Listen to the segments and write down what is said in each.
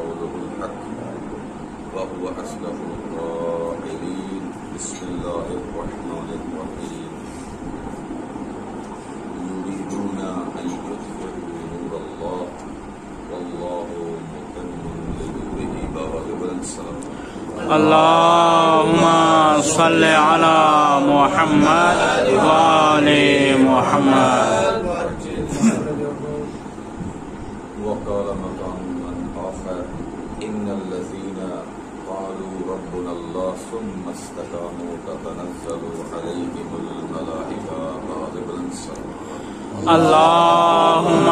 قوله الحق وهو أصدق القائلين بسم الله الرحمن الرحيم يريدون أن يطفئوا نور الله والله متم لنوره بغضب السلام اللهم صل على محمد وآل محمد. وقال مقاما آخر إن الذين قالوا ربنا الله ثم استقاموا تتنزل عليهم الملائكة غضب السلام اللهم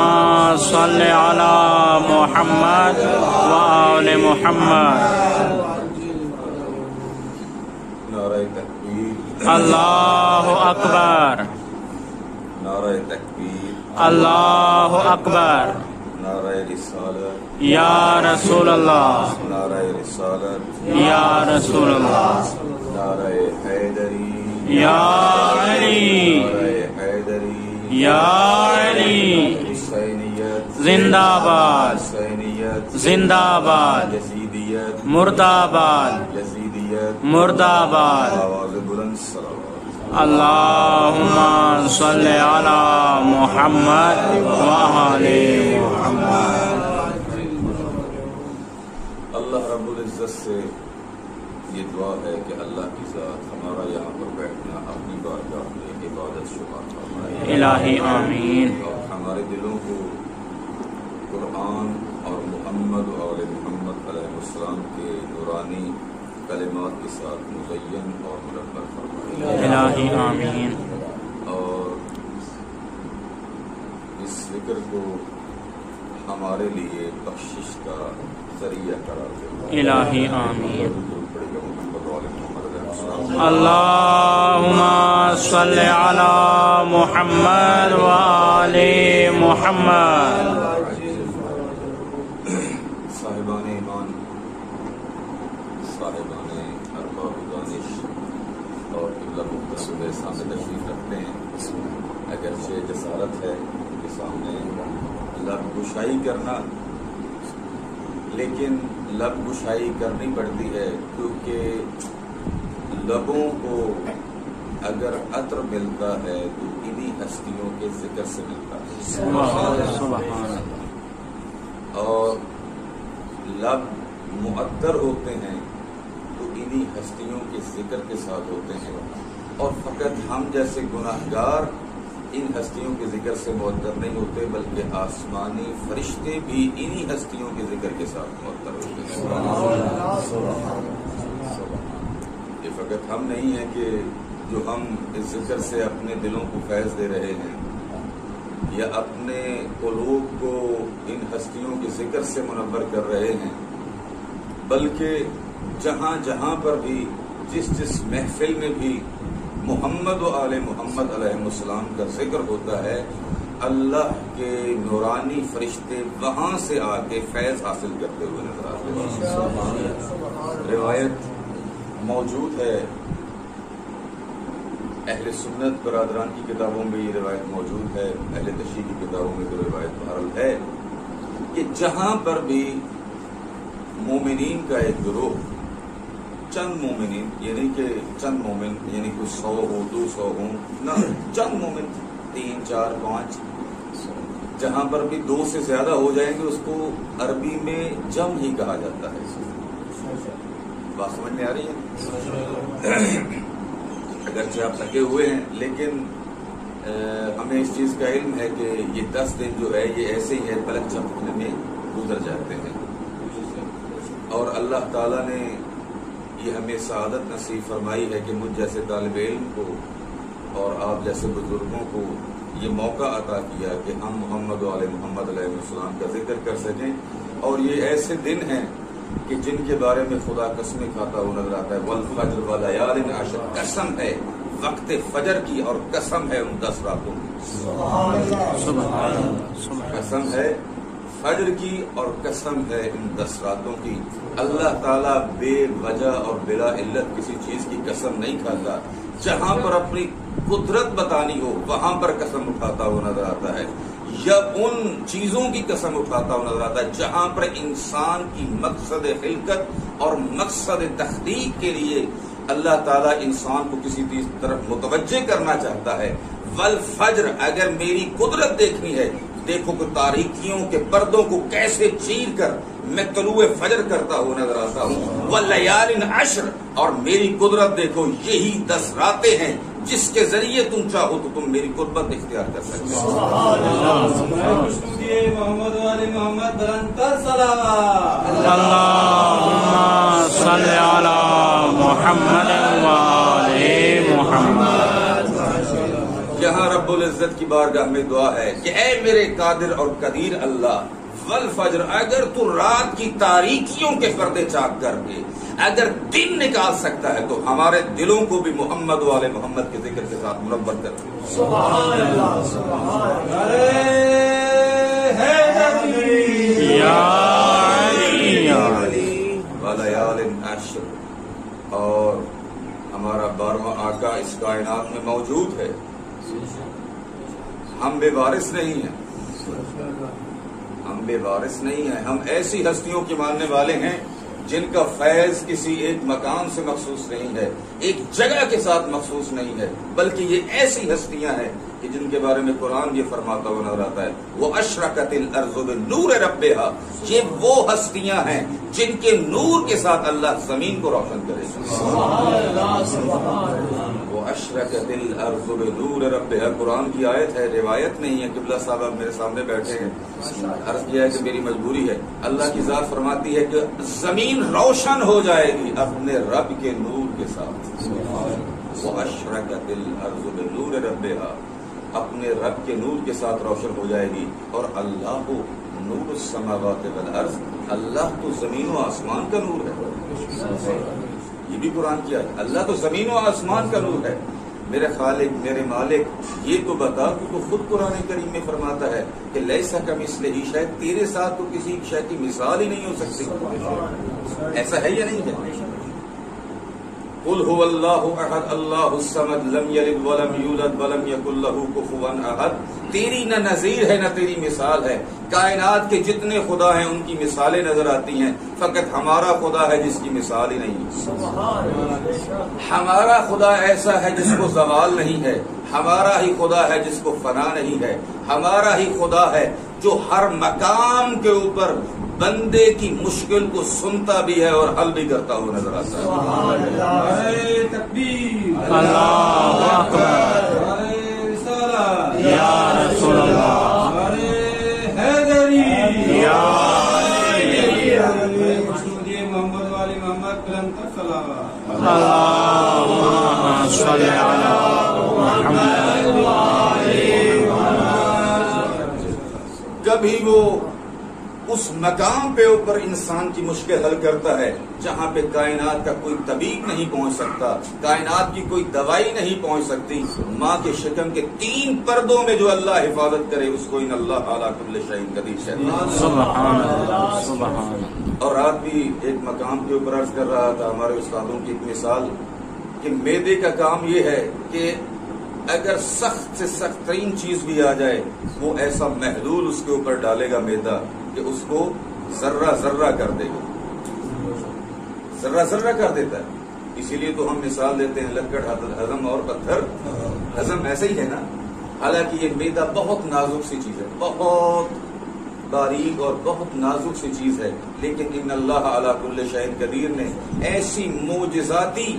صل على محمد وآل محمد. نعرہ تکبیر اللہ اکبر. نعرہ تکبیر اللہ اکبر. نعرہ رسالت یا رسول اللہ نعرہ رسالت یا رسول اللہ نعرہ حیدری یا علی نعرہ حیدری یا علی. حسینیت زندہ باد حسینیت زندہ باد. یزیدیت مردہ باد یزیدیت مردہ باد. آواز بلند صلوات. اللہم صل علی محمد وآل محمد. اللہ رب العزت سے یہ دعا ہے کہ اللہ کی ذات ہمارا یہاں پر بیٹھنا اپنی بارگاہ میں عبادت شمار فرمائے. الہی آمین. اور ہمارے دلوں کو قرآن اور محمد و آل محمد علیہ السلام کے نورانی کلمات کے ساتھ مزین اور منور فرمائے. الہی آمین. اور اس ذکر کو ہمارے لیے بخشش کا ذریعہ قرار دے. الہی آمین. محمد و آل محمد علیہ السلام. اللہم صل علی محمد وآل محمد. صاحبان ایمان، صاحبان ارباب دانش اور قبلہ مختصر سامنے تشریف رکھتے ہیں. اگرچہ جسارت ہے ان کے سامنے لب گشائی کرنا، لیکن لب گشائی کرنی پڑتی ہے کیونکہ لبوں کو اگر عطر ملتا ہے تو انہی ہستیوں کے ذکر سے ملتا ہے. سبحان. اور لب معطر ہوتے ہیں تو انہی ہستیوں کے ذکر کے ساتھ ہوتے ہیں. اور فقط ہم جیسے گناہگار ان ہستیوں کے ذکر سے معطر نہیں ہوتے، بلکہ آسمانی فرشتے بھی انہی ہستیوں کے ذکر کے ساتھ معطر ہوتے ہیں. یہ فقط ہم نہیں ہیں کہ جو ہم اس ذکر سے اپنے دلوں کو فیض دے رہے ہیں یا اپنے قلوب کو ان ہستیوں کے ذکر سے منور کر رہے ہیں، بلکہ جہاں جہاں پر بھی جس جس محفل میں بھی محمد و آل محمد علیہ السلام کا ذکر ہوتا ہے، اللہ کے نورانی فرشتے وہاں سے آ کے فیض حاصل کرتے ہوئے نظر آتے ہیں. روایت موجود ہے، اہل سنت برادران کی کتابوں میں یہ روایت موجود ہے، اہل تشیع کی کتابوں میں تو روایت بہرحال ہے کہ جہاں پر بھی مومنین کا ایک گروہ، چند مومنین، یعنی کہ چند مومن یعنی کوئی 100 ہو 200 ہوں نہ، چند مومن 3 4 5، جہاں پر بھی 2 سے زیادہ ہو جائیں گے اس کو عربی میں جم ہی کہا جاتا ہے. بات سمجھ میں آ رہی ہے؟ اگرچہ آپ تھکے ہوئے ہیں لیکن ہمیں اس چیز کا علم ہے کہ یہ 10 دن جو ہے یہ ایسے ہی ہے، پلک جھپکنے میں گزر جاتے ہیں. اور اللہ تعالیٰ نے یہ ہمیں سعادت نصیب فرمائی ہے کہ مجھ جیسے طالب علم کو اور آپ جیسے بزرگوں کو یہ موقع عطا کیا کہ ہم محمد و آل محمد علیہ السلام کا ذکر کر سکیں. اور یہ ایسے دن ہیں کہ جن کے بارے میں خدا قسمیں کھاتا ہوا نظر آتا ہے. والفجر ولیال عشر، قسم ہے وقت فجر کی اور قسم ہے ان 10 راتوں کی. قسم ہے فجر کی اور قسم ہے ان 10 راتوں کی. اللہ تعالیٰ بے وجہ اور بلا علت کسی چیز کی قسم نہیں کھاتا. جہاں پر اپنی قدرت بتانی ہو وہاں پر قسم اٹھاتا ہوا نظر آتا ہے. یا ان چیزوں کی قسم اٹھاتا ہوا نظر آتا ہے جہاں پر انسان کی مقصد خلقت اور مقصد تخلیق کے لیے اللہ تعالیٰ انسان کو کسی طرف متوجہ کرنا چاہتا ہے. والفجر، اگر میری قدرت دیکھنی ہے، دیکھو کہ تاریکیوں کے پردوں کو کیسے چیر کر میں طلوع فجر کرتا ہوں نظر آتا ہوں. واللیال عشر، اور میری قدرت دیکھو یہی 10 راتیں ہیں جس کے ذریعے تم چاہو تو تم میری قربت اختیار کر سکتے ہو. محمد علی محمد برنتر صلوات اللهم صل على محمد وآل محمد. یہاں رب العزت کی بارگاہ میں دعا ہے کہ اے میرے قادر اور قدیر اللہ، والفجر، اگر تو رات کی تاریکیوں کے پردے چاک کر کے اگر دن نکال سکتا ہے تو ہمارے دلوں کو بھی محمد والے محمد کے ذکر کے ساتھ منور کر. سبحان اللہ سبحان اللہ. ولیال عشر، اور ہمارا 12واں آقا اس کائنات میں موجود ہے. ہم بے وارث نہیں ہیں، ہم بے وارث نہیں ہیں. ہم ایسی ہستیوں کے ماننے والے ہیں جن کا فیض کسی ایک مقام سے مخصوص نہیں ہے، ایک جگہ کے ساتھ مخصوص نہیں ہے، بلکہ یہ ایسی ہستیاں ہیں کہ جن کے بارے میں قرآن یہ فرماتا ہوا نظر آتا ہے وَأَشْرَقَتِ الْأَرْضُ بِنُورِ رَبِّهَا. یہ وہ ہستیاں ہیں جن کے نور کے ساتھ اللہ زمین کو روشن کرے گا. وَأَشْرَقَتِ الْأَرْضُ بِنُورِ رَبِّهَا، قرآن کی آیت ہے، روایت نہیں ہے. قبلہ صاحب میرے سامنے بیٹھے ہیں، عرض کیا ہے کہ میری مجبوری ہے. اللہ کی ذات فرماتی ہے کہ زمین روشن ہو جائے گی اپنے رب کے نور کے ساتھ. وَأَشْرَقَتِ الْأَرْضُ بِنُورِ رَبِّهَا، اپنے رب کے نور کے ساتھ روشن ہو جائے گی. اور اللہ کو نور السماوات والارض، اللہ تو زمین و آسمان کا نور ہے. یہ بھی قرآن کی آیت، اللہ تو زمین و آسمان کا نور ہے. میرے خالق، میرے مالک، یہ تو بتا، تو خود قرآن کریم میں فرماتا ہے کہ لیسا کمثلہ شیء، تیرے ساتھ تو کسی شے کی مثال ہی نہیں ہو سکتی. ایسا ہے یا نہیں ہے؟ قل هو اللہ احد اللہ الصمد لم یلد ولم یولد ولم یکن لہ کفوا احد. تیری نہ نظیر ہے نہ تیری مثال ہے. کائنات کے جتنے خدا ہیں ان کی مثالیں نظر آتی ہیں، فقط ہمارا خدا ہے جس کی مثال ہی نہیں. ہمارا خدا ایسا ہے جس کو زوال نہیں ہے، ہمارا ہی خدا ہے جس کو فنا نہیں ہے، ہمارا ہی خدا ہے جو ہر مقام کے اوپر بندے کی مشکل کو سنتا بھی ہے اور حل بھی کرتا ہوا نظر آتا ہے. اللہ اکبر یا رسول اللہ یا محمد والی محمد برنتر صلوات. اللهم صل علی محمد وآل محمد. کبھی وہ اس مقام پہ اوپر انسان کی مشکل حل کرتا ہے جہاں پہ کائنات کا کوئی طبیب نہیں پہنچ سکتا، کائنات کی کوئی دوائی نہیں پہنچ سکتی. ماں کے شکم کے 3 پردوں میں جو اللہ حفاظت کرے اس کو ان اللہ علی کل شیء قدیر. سبحان اللہ سبحان اللہ. اور رات بھی ایک مقام کے اوپر عرض کر رہا تھا ہمارے استادوں کی ایک مثال کہ میدے کا کام یہ ہے کہ اگر سخت سے سخت ترین چیز بھی آ جائے وہ ایسا محلول اس کے اوپر ڈالے گا میدا کہ اس کو ذرہ ذرہ کر دے گا، ذرہ ذرہ کر دیتا ہے. اسی لیے تو ہم مثال دیتے ہیں لکڑ ہضم اور پتھر ہضم، ایسے ہی ہے نا. حالانکہ یہ میدا بہت نازک سی چیز ہے، بہت باریک اور بہت نازک سی چیز ہے، لیکن ان اللہ علی کل شیء قدیر نے ایسی معجزاتی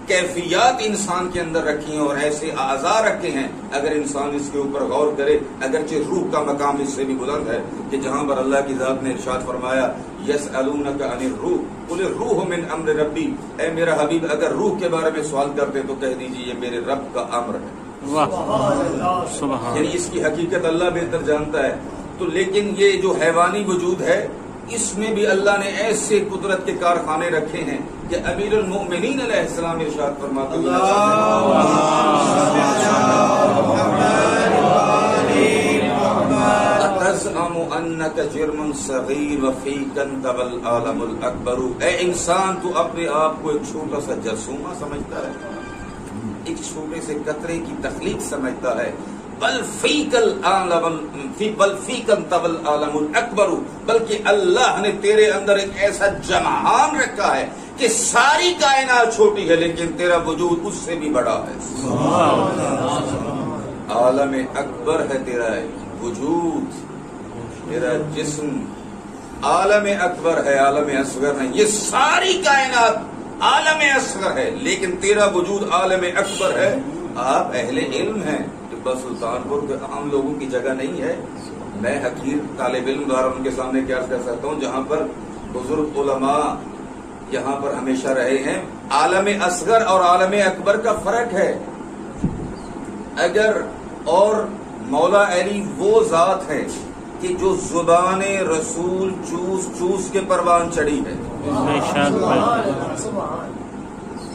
کیفیات انسان کے اندر رکھی ہیں اور ایسے اعضاء رکھے ہیں اگر انسان اس کے اوپر غور کرے. اگرچہ روح کا مقام اس سے بھی بلند ہے کہ جہاں پر اللہ کی ذات نے ارشاد فرمایا یسألونک عن الروح قل الروح من امر ربی، اے میرا حبیب اگر روح کے بارے میں سوال کرتے تو کہہ دیجیے یہ میرے رب کا امر ہے. یعنی اس کی حقیقت اللہ بہتر جانتا ہے. تو لیکن یہ جو حیوانی وجود ہے اس میں بھی اللہ نے ایسے قدرت کے کارخانے رکھے ہیں کہ امیر المؤمنین علیہ السلام ارشاد فرماتے ہیں تزعم انک جرم صغیر وفیک انتب العالم الاکبر. اے انسان تو اپنے آپ کو ایک چھوٹا سا جرثومہ سمجھتا ہے، ایک چھوٹے سے قطرے کی تخلیق سمجھتا ہے، بل فیکل طول عالم الاکبر، بلکہ اللہ نے تیرے اندر ایک ایسا جمعان رکھا ہے کہ ساری کائنات چھوٹی ہے لیکن تیرا وجود اس سے بھی بڑا ہے۔ عالم اکبر ہے تیرا وجود، تیرا جسم عالم اکبر ہے، عالم اصغر نہیں۔ یہ ساری کائنات عالم اصغر ہے لیکن تیرا وجود عالم اکبر ہے۔ آپ اہل علم ہیں، بس سلطان پور کے عام لوگوں کی جگہ نہیں ہے۔ میں حقیر طالب علم دوارا ان کے سامنے کیا کر سکتا ہوں، جہاں پر بزرگ علماء یہاں پر ہمیشہ رہے ہیں۔ عالم اصغر اور عالم اکبر کا فرق ہے۔ اگر اور مولا علی وہ ذات ہے کہ جو زبان رسول چوس چوس کے پروان چڑھی ہے،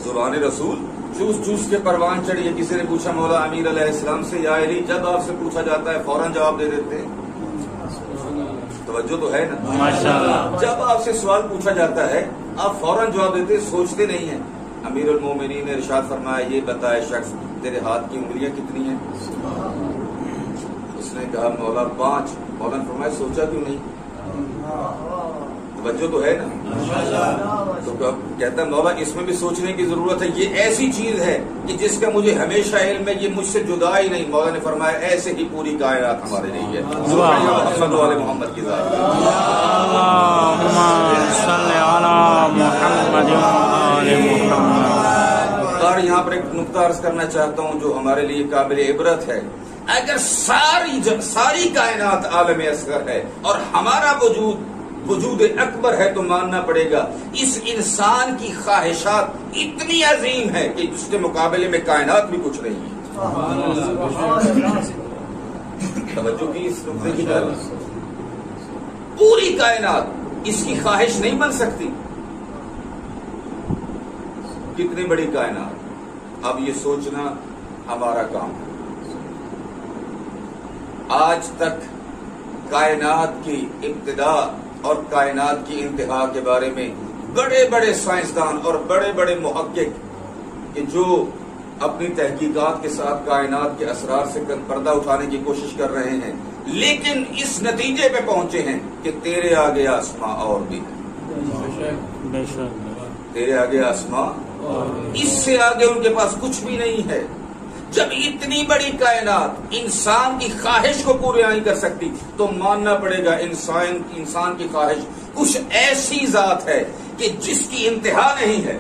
زبان رسول چوس چوس کے پروان چڑھی ہے۔ کسی نے پوچھا مولا امیر علیہ السلام سے، یا علی، جب آپ سے پوچھا جاتا ہے فوراً جواب دے دیتے ہیں؟ توجہ تو ہے نا؟ جب آپ سے سوال پوچھا جاتا ہے آپ فوراً جواب دیتے، سوچتے نہیں ہیں۔ امیر المومنین نے ارشاد فرمایا، یہ بتائے شخص تیرے ہاتھ کی انگلیاں کتنی ہیں؟ اس نے کہا مولا 5۔ مولا نے فرمایا سوچا کیوں نہیں؟ توجہ تو ہے نا؟ تو کہتا ہے مولا اس میں بھی سوچنے کی ضرورت ہے، یہ ایسی چیز ہے کہ جس کا مجھے ہمیشہ علم ہے، یہ مجھ سے جدا ہی نہیں۔ مولا نے فرمایا ایسے ہی پوری کائنات ہمارے لیے ہے۔ محمد والے محمد کی ذات۔ اللہم صلی علی محمد وآل محمد۔ اور یہاں پر ایک نقطہ عرض کرنا چاہتا ہوں جو ہمارے لیے قابل عبرت ہے۔ اگر ساری کائنات عالم اصغر ہے اور ہمارا وجود اکبر ہے تو ماننا پڑے گا اس انسان کی خواہشات اتنی عظیم ہے کہ اس کے مقابلے میں کائنات بھی کچھ نہیں ہے۔ توجہ کی اس نقطے کی طرف، پوری کائنات اس کی خواہش نہیں بن سکتی۔ کتنی بڑی کائنات، اب یہ سوچنا ہمارا کام ہے۔ آج تک کائنات کی ابتدا اور کائنات کی انتہا کے بارے میں بڑے بڑے سائنسدان اور بڑے بڑے محقق کہ جو اپنی تحقیقات کے ساتھ کائنات کے اسرار سے پردہ اٹھانے کی کوشش کر رہے ہیں، لیکن اس نتیجے پہ پہنچے ہیں کہ تیرے آگے آسماں اور بھی ہے، تیرے آگے آسماں، اس سے آگے ان کے پاس کچھ بھی نہیں ہے۔ جب اتنی بڑی کائنات انسان کی خواہش کو پورے نہیں کر سکتی تو ماننا پڑے گا انسان کی خواہش کچھ ایسی ذات ہے کہ جس کی انتہا نہیں ہے۔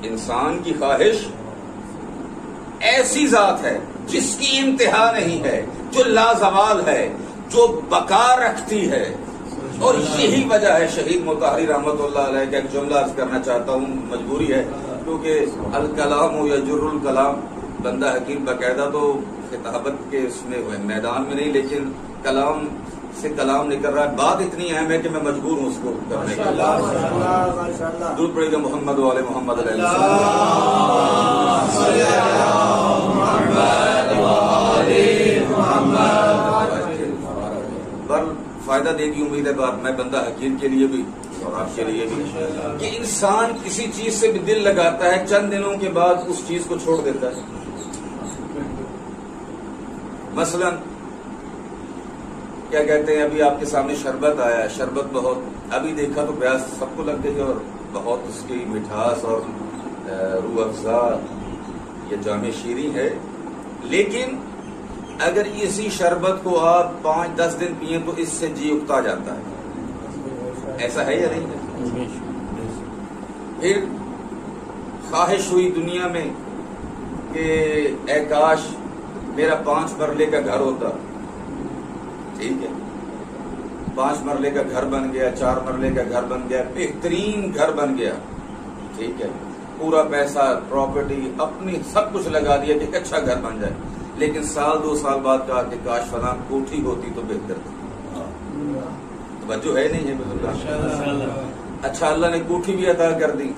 انسان کی خواہش ایسی ذات ہے جس کی انتہا نہیں ہے، جو لازوال ہے، جو بقا رکھتی ہے۔ اور یہی وجہ ہے، شہید مطہری رحمت اللہ علیہ کا ایک جملہ عرض کرنا چاہتا ہوں، مجبوری ہے کیونکہ الکلام یجر الکلام، بندہ حکیم باقاعدہ تو خطابت کے اس میں میدان میں نہیں لیکن کلام سے کلام نکل رہا ہے۔ بات اتنی اہم ہے کہ میں مجبور ہوں اس کو کرنے کے لیے۔ درود پڑے گا محمد والے محمد علیہ پر فائدہ دے گی امید ہے بات، میں بندہ حکیم کے لیے بھی اور آپ کے لیے بھی، کہ انسان کسی چیز سے بھی دل لگاتا ہے، چند دنوں کے بعد اس چیز کو چھوڑ دیتا ہے۔ مثلا کیا کہتے ہیں، ابھی آپ کے سامنے شربت آیا، شربت بہت، ابھی دیکھا تو پیاس سب کو لگ گئی اور بہت اس کی مٹھاس اور روح افزا یہ جامع شیریں ہے، لیکن اگر اسی شربت کو آپ 5-10 دن پیئیں تو اس سے جی اکتا جاتا ہے، ایسا ہے یا نہیں ہے؟ پھر خواہش ہوئی دنیا میں کہ اے کاش میرا 5 مرلے کا گھر ہوتا، ٹھیک ہے، 5 مرلے کا گھر بن گیا، 4 مرلے کا گھر بن گیا، بہترین گھر بن گیا، ٹھیک ہے، پورا پیسہ پراپرٹی اپنی سب کچھ لگا دیا کہ اچھا گھر بن جائے، لیکن 1-2 سال بعد کہا کہ کاش فلاں کوٹھی ہوتی تو بہتر تھی۔ توجہ ہے نہیں ہے بزرگ؟ اچھا اللہ نے کوٹھی بھی عطا کر دی،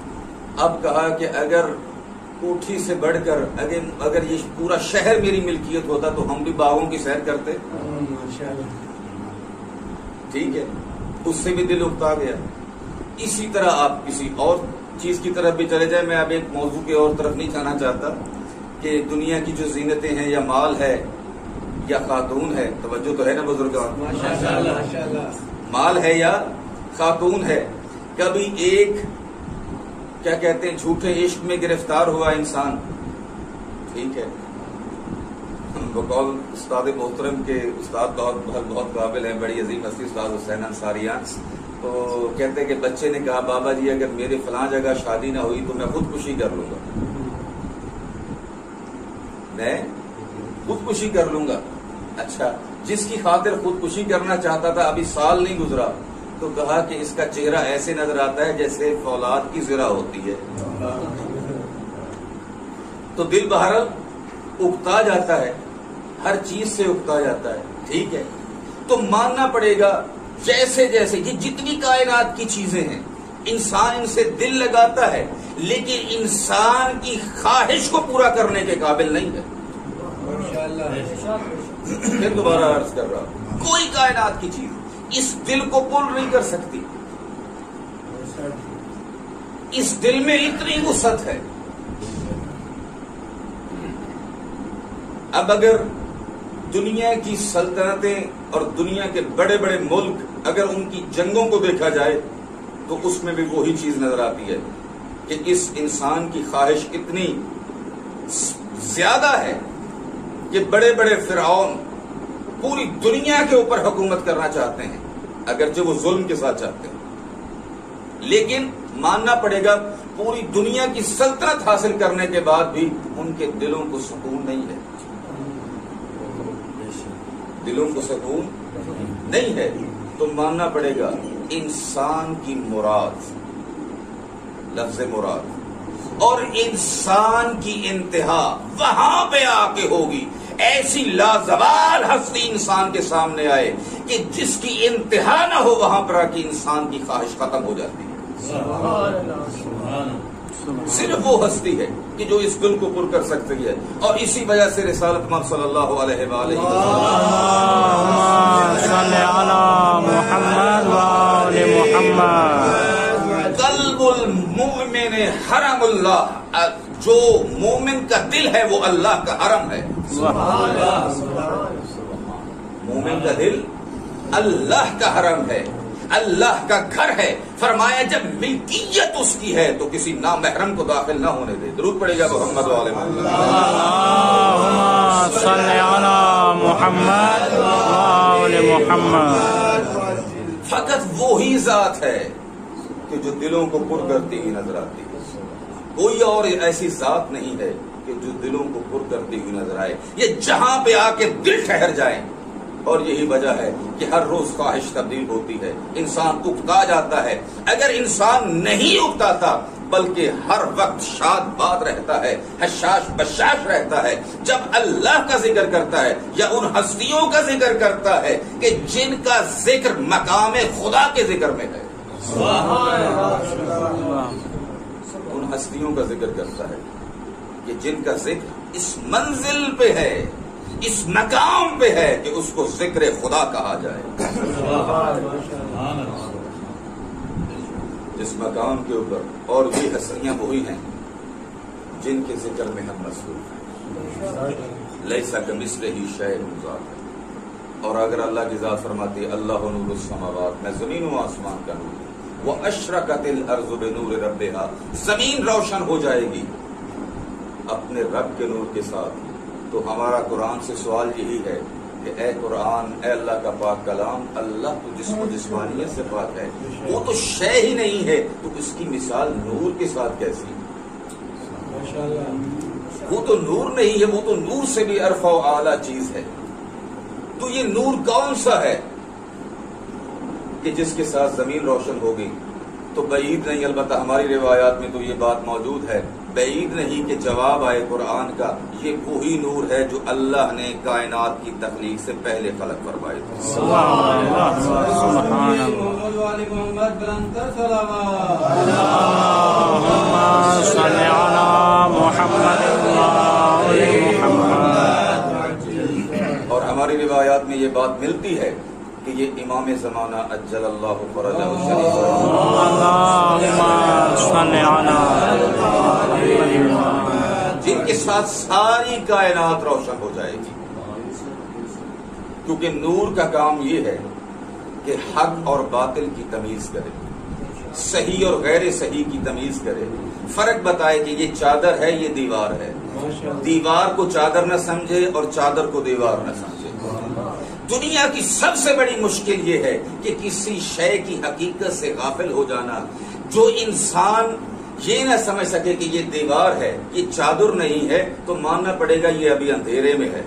اب کہا کہ اگر کوٹھی سے بڑھ کر اگر یہ پورا شہر میری ملکیت ہوتا تو ہم بھی باغوں کی سیر کرتے، ٹھیک ہے، اس سے بھی دل اکتا گیا۔ اسی طرح آپ کسی اور چیز کی طرف بھی چلے جائیں، میں اب ایک موضوع کے اور طرف نہیں جانا چاہتا کہ دنیا کی جو زینتیں ہیں یا مال ہے یا خاتون ہے، توجہ تو ہے نا بزرگان، مال ہے یا خاتون ہے. کبھی ایک کیا کہتے ہیں جھوٹے عشق میں گرفتار ہوا انسان، ٹھیک ہے، بقول استاد محترم کے استاد بہت قابل ہیں، بڑی عظیم ہستی استاد حسین انصاریان، تو کہتے ہیں کہ بچے نے کہا بابا جی اگر میرے فلاں جگہ شادی نہ ہوئی تو میں خودکشی کر لوں گا، میں خودکشی کر لوں گا. اچھا، جس کی خاطر خودکشی کرنا چاہتا تھا ابھی سال نہیں گزرا تو کہا کہ اس کا چہرہ ایسے نظر آتا ہے جیسے فولاد کی زرہ ہوتی ہے. تو دل بہرحال اکتا جاتا ہے، ہر چیز سے اکتا جاتا ہے، ٹھیک ہے. تو ماننا پڑے گا جیسے جیسے یہ جتنی کائنات کی چیزیں ہیں انسان ان سے دل لگاتا ہے لیکن انسان کی خواہش کو پورا کرنے کے قابل نہیں ہے. پھر دوبارہ عرض کر رہا ہوں، کوئی کائنات کی چیز اس دل کو پُر نہیں کر سکتی. اس دل میں اتنی وسعت ہے. اب اگر دنیا کی سلطنتیں اور دنیا کے بڑے بڑے ملک اگر ان کی جنگوں کو دیکھا جائے تو اس میں بھی وہی چیز نظر آتی ہے کہ اس انسان کی خواہش اتنی زیادہ ہے کہ بڑے بڑے فرعون پوری دنیا کے اوپر حکومت کرنا چاہتے ہیں اگرچہ وہ ظلم کے ساتھ چاہتے ہیں، لیکن ماننا پڑے گا پوری دنیا کی سلطنت حاصل کرنے کے بعد بھی ان کے دلوں کو سکون نہیں ہے، دلوں کو سکون نہیں ہے. تو ماننا پڑے گا انسان کی مراد، لفظ مراد اور انسان کی انتہا وہاں پہ آ کے ہوگی. ایسی لازوال ہستی انسان کے سامنے آئے کہ جس کی انتہا نہ ہو وہاں پر آ کے انسان کی خواہش ختم ہو جاتی ہے. صرف وہ ہستی ہے کہ جو اس دل کو پر کر سکتی ہے، اور اسی وجہ سے رسالت مآب صلی اللہ علیہ وآلہ قلب المؤمن حرم اللہ، جو مومن کا دل ہے وہ اللہ کا حرم ہے. مومن کا دل اللہ کا حرم ہے، اللہ کا گھر ہے. فرمایا جب ملکیت اس کی ہے تو کسی نامحرم کو داخل نہ ہونے دے. درود پڑے گا محمد والے محمد. فقط وہی ذات ہے کہ جو دلوں کو پر کرتی ہوئی نظر آتی ہے، کوئی اور ایسی ذات نہیں ہے کہ جو دلوں کو پر کرتی ہوئی نظر آئے. یہ جہاں پہ آ کے دل ٹھہر جائیں، اور یہی وجہ ہے کہ ہر روز خواہش تبدیل ہوتی ہے، انسان اکتا جاتا ہے. اگر انسان نہیں اکتا تھا بلکہ ہر وقت شاد باد رہتا ہے، حشاش بشاش رہتا ہے، جب اللہ کا ذکر کرتا ہے یا ان ہستیوں کا ذکر کرتا ہے کہ جن کا ذکر مقام خدا کے ذکر میں ہے، ان ہستیوں کا ذکر کرتا ہے کہ جن کا ذکر اس منزل پہ ہے، اس مقام پہ ہے کہ اس کو ذکر خدا کہا جائے. جس مقام کے اوپر، اور یہ ہستیاں وہی ہیں جن کے ذکر میں ہم مصروف ہیں. لیسا کمثلہ شیء ذات، اور اگر اللہ کی ذات فرماتی ہے اللہ نور السماوات، میں زمین و آسمان کا نور ہوں. واشرقت الارض بنور ربها، زمین روشن ہو جائے گی اپنے رب کے نور کے ساتھ. تو ہمارا قرآن سے سوال یہی ہے کہ اے قرآن، اے اللہ کا پاک کلام، اللہ تو جسم و جسمانیت سے پاک ہے، وہ تو شے ہی نہیں ہے، تو اس کی مثال نور کے ساتھ کیسی؟ وہ تو نور نہیں ہے، وہ تو نور سے بھی ارفع و اعلیٰ چیز ہے. تو یہ نور کون سا ہے کہ جس کے ساتھ زمین روشن ہوگی؟ تو بعید نہیں، البتہ ہماری روایات میں تو یہ بات موجود ہے، بعید نہیں کہ جواب آئے قرآن کا، یہ وہی نور ہے جو اللہ نے کائنات کی تخلیق سے پہلے خلق فرمائے تھے. اور ہماری روایات میں یہ بات ملتی ہے کہ یہ امام زمانہ اجل اللہ فرجہ الشریف، جن کے ساتھ ساری کائنات روشن ہو جائے گی. کیونکہ نور کا کام یہ ہے کہ حق اور باطل کی تمیز کرے، صحیح اور غیر صحیح کی تمیز کرے، فرق بتائے کہ یہ چادر ہے یہ دیوار ہے، دیوار کو چادر نہ سمجھے اور چادر کو دیوار نہ سمجھے. دنیا کی سب سے بڑی مشکل یہ ہے کہ کسی شے کی حقیقت سے غافل ہو جانا، جو انسان یہ نہ سمجھ سکے کہ یہ دیوار ہے یہ چادر نہیں ہے، تو ماننا پڑے گا یہ ابھی اندھیرے میں ہے،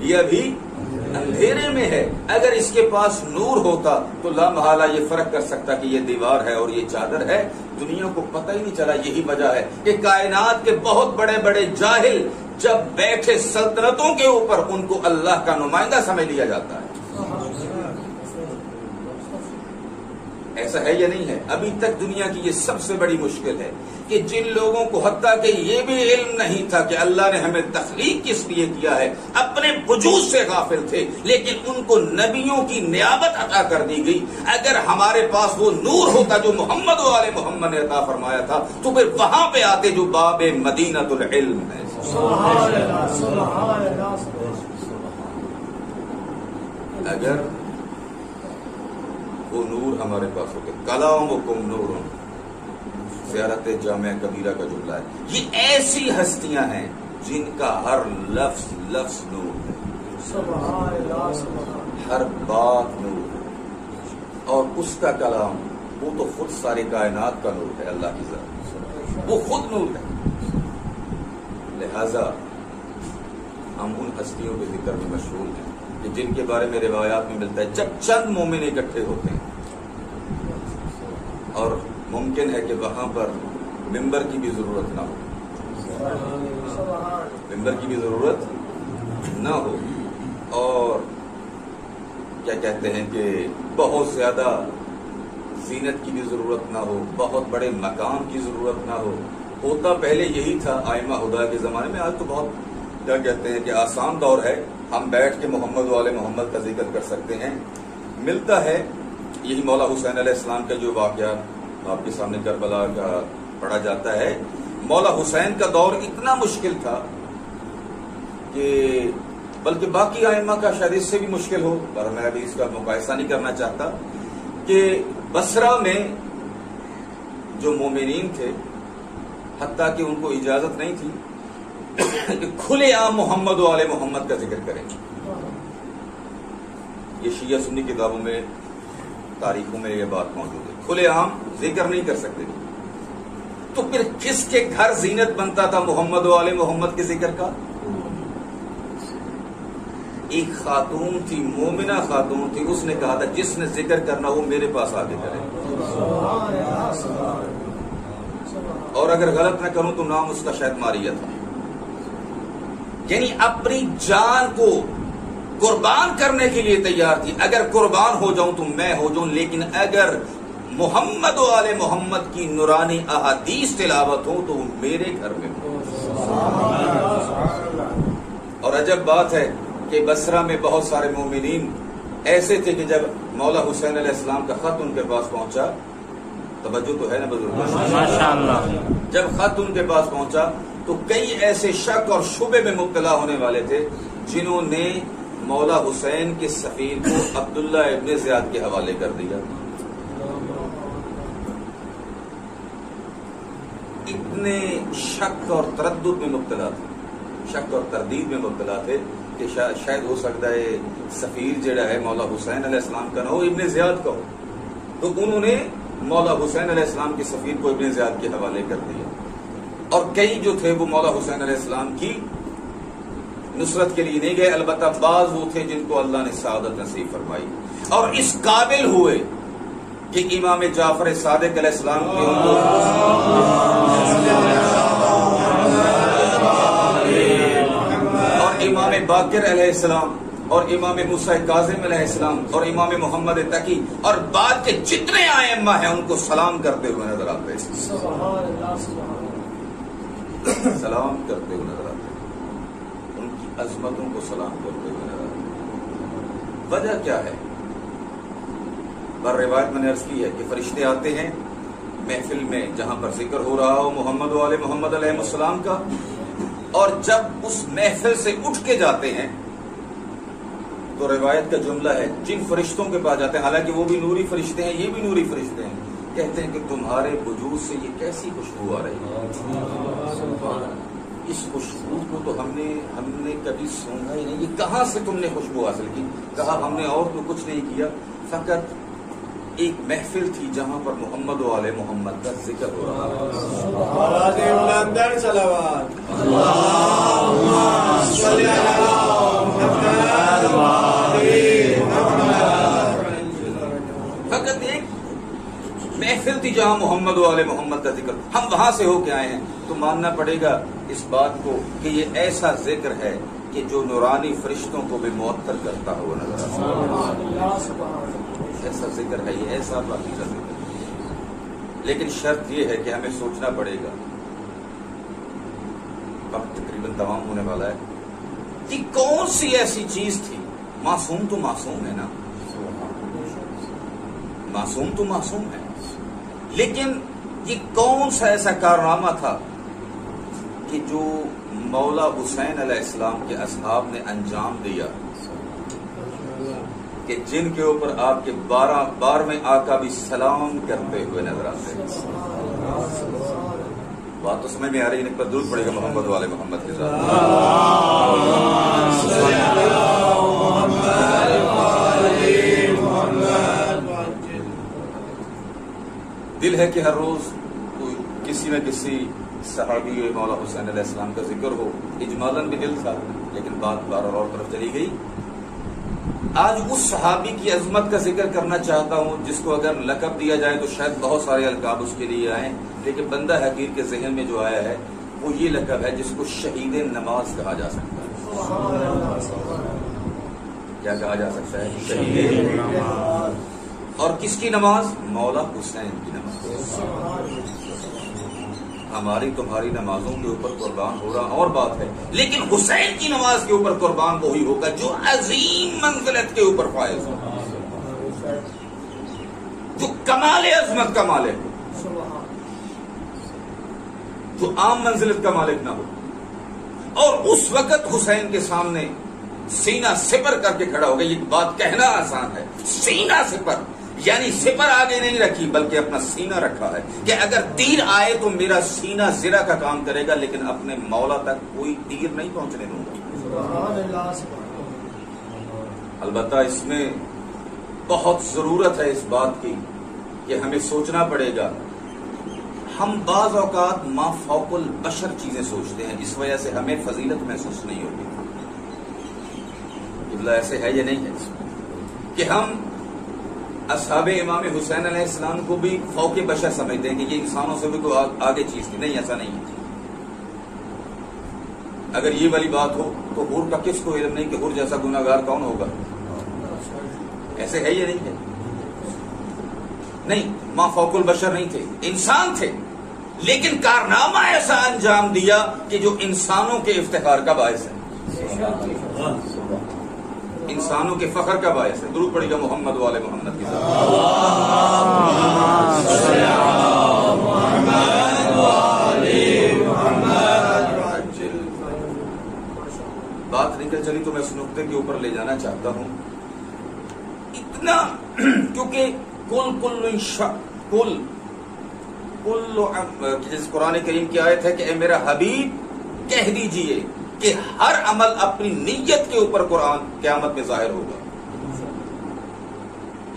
یہ ابھی اندھیرے میں ہے. اگر اس کے پاس نور ہوتا تو لا محالہ یہ فرق کر سکتا کہ یہ دیوار ہے اور یہ چادر ہے. دنیا کو پتہ ہی نہیں چلا. یہی وجہ ہے کہ کائنات کے بہت بڑے بڑے جاہل جب بیٹھے سلطنتوں کے اوپر ان کو اللہ کا نمائندہ سمجھ لیا جاتا ہے. ایسا ہے یا نہیں ہے؟ ابھی تک دنیا کی یہ سب سے بڑی مشکل ہے کہ جن لوگوں کو حتیٰ کہ یہ بھی علم نہیں تھا کہ اللہ نے ہمیں تخلیق کس لیے کیا ہے، اپنے وجود سے غافل تھے، لیکن ان کو نبیوں کی نیابت عطا کر دی گئی. اگر ہمارے پاس وہ نور ہوتا جو محمد و آل محمد نے عطا فرمایا تھا تو پھر وہاں پہ آتے جو باب مدینۃ العلم ہے. اگر وہ نور ہمارے پاس ہوتے. کلامکم نور، زیارت جامعہ کبیرہ کا جملہ ہے. یہ ایسی ہستیاں ہیں جن کا ہر لفظ لفظ نور ہے، ہر بات نور ہے، اور اس کا کلام وہ تو خود ساری کائنات کا نور ہے. اللہ کی ذات وہ خود نور ہے. لہذا ہم ان ہستیوں کے ذکر میں مشہور ہیں کہ جن کے بارے میں روایات میں ملتا ہے جب چند مومن اکٹھے ہوتے ہیں اور ممکن ہے کہ وہاں پر ممبر کی بھی ضرورت نہ ہو، ممبر کی بھی ضرورت نہ ہو، اور کیا کہتے ہیں کہ بہت زیادہ زینت کی بھی ضرورت نہ ہو، بہت بڑے مقام کی ضرورت نہ ہو. ہوتا پہلے یہی تھا آئمہ ہدا کے زمانے میں. آج تو بہت کیا کہتے ہیں کہ آسان دور ہے، ہم بیٹھ کے محمد والے محمد کا ذکر کر سکتے ہیں. ملتا ہے یہی مولا حسین علیہ السلام کا جو واقعہ آپ کے سامنے کربلا کا پڑھا جاتا ہے. مولا حسین کا دور اتنا مشکل تھا کہ بلکہ باقی ائمہ کا شاید اس سے بھی مشکل ہو، پر میں ابھی اس کا مقایسہ نہیں کرنا چاہتا، کہ بصرہ میں جو مومنین تھے حتیٰ کہ ان کو اجازت نہیں تھی کہ کھلے عام محمد و آل محمد کا ذکر کریں. یہ شیعہ سنی کتابوں میں تاریخوں میں یہ بات موجود ہے، کھلے عام ذکر نہیں کر سکتے. تو پھر کس کے گھر زینت بنتا تھا محمد و آل محمد کے ذکر کا؟ ایک خاتون تھی، مومنہ خاتون تھی، اس نے کہا تھا جس نے ذکر کرنا ہو میرے پاس آگے کرے، اور اگر غلط نہ کروں تو نام اس کا شاید ماریہ تھا. یعنی اپنی جان کو قربان کرنے کے لیے تیار تھی. اگر قربان ہو جاؤں تو میں ہو جاؤں، لیکن اگر محمد و آل محمد کی نورانی احادیث تلاوت ہو تو وہ میرے گھر میں ہو. اور عجب بات ہے کہ بصرہ میں بہت سارے مومنین ایسے تھے کہ جب مولا حسین علیہ السلام کا خط ان کے پاس پہنچا، توجہ تو ہے نا بزرگوں، ماشاءاللہ، جب خط ان کے پاس پہنچا تو کئی ایسے شک اور شبے میں مبتلا ہونے والے تھے جنہوں نے مولا حسین کے سفیر کو عبداللہ ابن زیاد کے حوالے کر دیا. اتنے شک اور تردد میں مبتلا تھے، شک اور تردید میں مبتلا تھے کہ شاید ہو سکتا ہے سفیر جڑا ہے مولا حسین علیہ السلام کا نہ ہو، ابن زیاد کا ہو. تو انہوں نے مولا حسین علیہ السلام کے سفیر کو ابن زیاد کے حوالے کر دیا. اور کئی جو تھے وہ مولا حسین علیہ السلام کی نصرت کے لیے نہیں گئے، البتہ بعض وہ تھے جن کو اللہ نے سعادت نصیب فرمائی اور اس قابل ہوئے کہ امام جعفر صادق علیہ السلام کے اور امام باقر علیہ السلام اور امام موسیٰ کاظم علیہ السلام اور امام محمد تقی اور بعد کے جتنے ائمہ ہیں ان کو سلام کرتے ہوئے نظر آتے ہیں، سلام کرتے ہوئے نظر آتے ہیں، ان کی عظمتوں کو سلام کرتے ہوئے نظر آتے ہیں. وجہ کیا ہے؟ بر روایت میں نے عرض کی ہے کہ فرشتے آتے ہیں محفل میں جہاں پر ذکر ہو رہا ہو محمد و آل محمد علیہ السلام کا، اور جب اس محفل سے اٹھ کے جاتے ہیں تو روایت کا جملہ ہے جن فرشتوں کے پاس جاتے ہیں، حالانکہ وہ بھی نوری فرشتے ہیں، یہ بھی نوری فرشتے ہیں، کہتے ہیں کہ تمہارے وجود سے یہ کیسی خوشبو آ رہی ہے، اس خوشبو کو تو ہم نے کبھی سنا ہی نہیں، یہ کہاں سے تم نے خوشبو حاصل کی؟ کہا ہم نے اور تو کچھ نہیں کیا، فقط ایک محفل تھی جہاں پر محمد و آل محمد کا ذکر ہو رہا فقط ایک محفل تھی جہاں محمد و آل محمد کا ذکر، ہم وہاں سے ہو کے آئے ہیں، تو ماننا پڑے گا اس بات کو کہ یہ ایسا ذکر ہے کہ جو نورانی فرشتوں کو بھی معطر کرتا ہوا نظر آتا ہے، ایسا ذکر ہے، یہ ایسا پاکیزہ ذکر ہے۔ لیکن شرط یہ ہے کہ ہمیں سوچنا پڑے گا، وقت تقریباً تمام ہونے والا ہے، کہ کون سی ایسی چیز تھی، معصوم تو معصوم ہے نا، معصوم تو معصوم ہے، لیکن یہ کون سا ایسا کارنامہ تھا کہ جو مولا حسین علیہ السلام کے اصحاب نے انجام دیا کہ جن کے اوپر آپ کے 12ویں آقا بھی سلام کرتے ہوئے نظر آتے ہیں؟ بات تو سمجھ میں آ رہی ہے، پر درود پڑے گا محمد والے محمد کے ساتھ۔ دل ہے کہ ہر روز کسی نہ کسی صحابی مولا حسین علیہ السلام کا ذکر ہو، اجمالاً بھی دل تھا، لیکن بات بار اور طرف چلی گئی۔ آج اس صحابی کی عظمت کا ذکر کرنا چاہتا ہوں جس کو اگر لقب دیا جائے تو شاید بہت سارے القاب اس کے لیے آئیں، لیکن بندہ حقیر کے ذہن میں جو آیا ہے وہ یہ لقب ہے جس کو شہید نماز کہا جا سکتا ہے۔ کیا کہا جا سکتا ہے؟ شہید نماز۔ اور کس کی نماز؟ مولا حسین کی نماز۔ ہماری تمہاری نمازوں کے اوپر قربان ہو رہا اور بات ہے، لیکن حسین کی نماز کے اوپر قربان وہی ہوگا جو عظیم منزلت کے اوپر فائز ہو، جو کمال عظمت کا مالک ہو، جو عام منزلت کا مالک نہ ہو۔ اور اس وقت حسین کے سامنے سینہ سپر کر کے کھڑا ہو گیا۔ یہ بات کہنا آسان ہے، سینہ سپر، یعنی سپر آگے نہیں رکھی بلکہ اپنا سینہ رکھا ہے کہ اگر تیر آئے تو میرا سینہ زرہ کا کام کرے گا، لیکن اپنے مولا تک کوئی تیر نہیں پہنچنے دوں گا۔ البتہ اس میں بہت ضرورت ہے اس بات کی کہ ہمیں سوچنا پڑے گا، ہم بعض اوقات ما فوق البشر چیزیں سوچتے ہیں، اس وجہ سے ہمیں فضیلت محسوس نہیں ہوتی۔ ایسے ہے یا نہیں ہے کہ ہم اصحاب امام حسین علیہ السلام کو بھی فوق بشر سمجھتے ہیں کہ یہ انسانوں سے بھی کوئی آگے چیز تھی؟ نہیں، ایسا نہیں ہے۔ اگر یہ والی بات ہو تو حور کا کس کو علم نہیں کہ حور جیسا گناہگار کون ہوگا؟ ایسے ہے یا نہیں ہے؟ نہیں، ما فوق البشر نہیں تھے، انسان تھے، لیکن کارنامہ ایسا انجام دیا کہ جو انسانوں کے افتخار کا باعث ہے، انسانوں کے فخر کا باعث ہے۔ درود پڑے گا محمد والے محمد کی ذات۔ بات نکل چلی تو میں اس نقطے کے اوپر لے جانا چاہتا ہوں، اتنا کیونکہ جس قرآن کریم کی آیت ہے کہ اے میرا حبیب کہہ دیجئے کہ ہر عمل اپنی نیت کے اوپر قرآن قیامت میں ظاہر ہوگا۔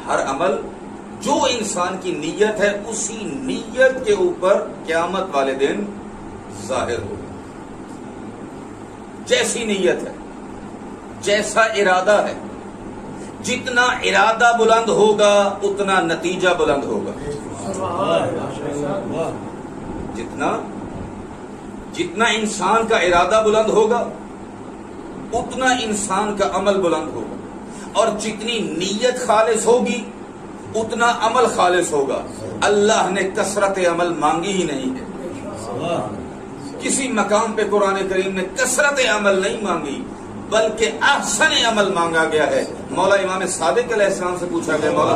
ہر عمل جو انسان کی نیت ہے اسی نیت کے اوپر قیامت والے دن ظاہر ہوگا۔ جیسی نیت ہے، جیسا ارادہ ہے، جتنا ارادہ بلند ہوگا اتنا نتیجہ بلند ہوگا۔ جتنا انسان کا ارادہ بلند ہوگا اتنا انسان کا عمل بلند ہوگا، اور جتنی نیت خالص ہوگی اتنا عمل خالص ہوگا۔ اللہ نے کثرت عمل مانگی ہی نہیں ہے، کسی مقام پہ قرآن کریم نے کثرت عمل نہیں مانگی، بلکہ احسن عمل مانگا گیا ہے. مولا امام صادق علیہ السلام سے پوچھا گیا مولا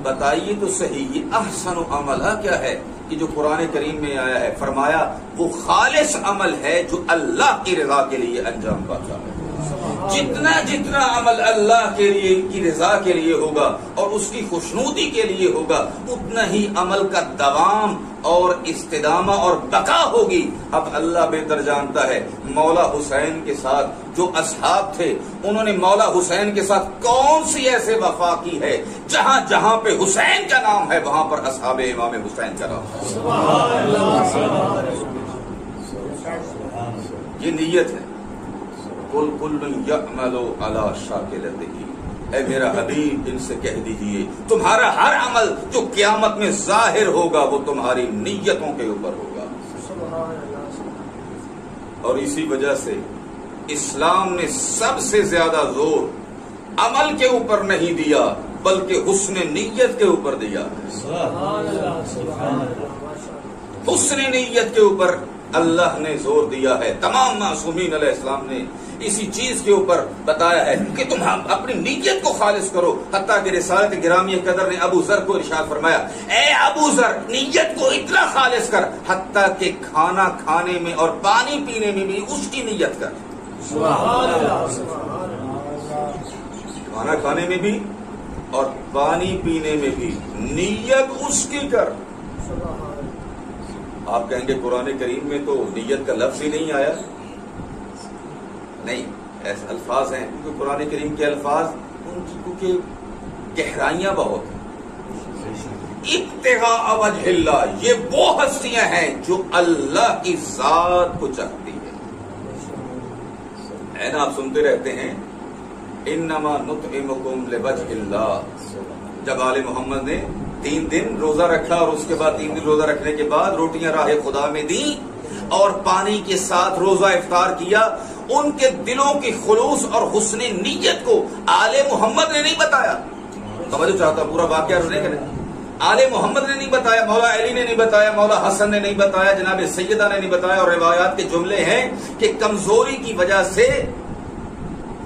بتائیے تو صحیح یہ احسن عمل کیا ہے کہ جو قرآن کریم میں آیا ہے. فرمایا وہ خالص عمل ہے جو اللہ کی رضا کے لیے انجام پاتا ہے. جتنا جتنا عمل اللہ کے لیے کی رضا کے لیے ہوگا اور اس کی خوشنودی کے لیے ہوگا اتنا ہی عمل کا دوام اور استدامہ اور بقا ہوگی. اب اللہ بہتر جانتا ہے مولا حسین کے ساتھ جو اصحاب تھے انہوں نے مولا حسین کے ساتھ کون سی ایسے وفا کی ہے. جہاں جہاں پہ حسین کا نام ہے وہاں پر اصحاب امام حسین کا نام ہے. یہ نیت ہے. قل کل یعمل علی شاکلتہ. اے میرا حبیب ان سے کہہ دیجئے تمہارا ہر عمل جو قیامت میں ظاہر ہوگا وہ تمہاری نیتوں کے اوپر ہوگا. اور اسی وجہ سے اسلام نے سب سے زیادہ زور عمل کے اوپر نہیں دیا بلکہ حسن نیت کے اوپر دیا. حسن نیت کے اوپر اللہ نے زور دیا ہے. تمام معصومین علیہ السلام نے اسی چیز کے اوپر بتایا ہے کہ تم اپنی نیت کو خالص کرو. حتیٰ کہ رسالت گرامی قدر نے ابو ذر کو ارشاد فرمایا اے ابو ذر نیت کو اتنا خالص کر حتیٰ کہ کھانا کھانے میں اور پانی پینے میں بھی اس کی نیت کر. کھانا کھانے میں بھی اور پانی پینے میں بھی نیت اس کی کر. آپ کہیں گے قرآن کریم میں تو نیت کا لفظ ہی نہیں آیا. نہیں ایسے الفاظ ہیں کیونکہ قرآن کریم کے الفاظ ان کی کیونکہ گہرائیاں بہت ہیں. ابتغاء وجہ اللہ یہ وہ ہستیاں ہیں جو اللہ کی ذات کو چاہتی ہیں. ہے نا آپ سنتے رہتے ہیں انما نطعمکم لوجہ اللہ. جب آل محمد نے 3 دن روزہ رکھا اور اس کے بعد 3 دن روزہ رکھنے کے بعد روٹیاں راہ خدا میں دی اور پانی کے ساتھ روزہ افطار کیا ان کے دلوں کی خلوص اور حسن نیت کو آل محمد نے نہیں بتایا. توجہ چاہتا پورا واقعہ رہنے کے آل محمد نے نہیں بتایا, مولا علی نے نہیں بتایا, مولا حسن نے نہیں بتایا, جناب سیدہ نے نہیں بتایا. اور روایات کے جملے ہیں کہ کمزوری کی وجہ سے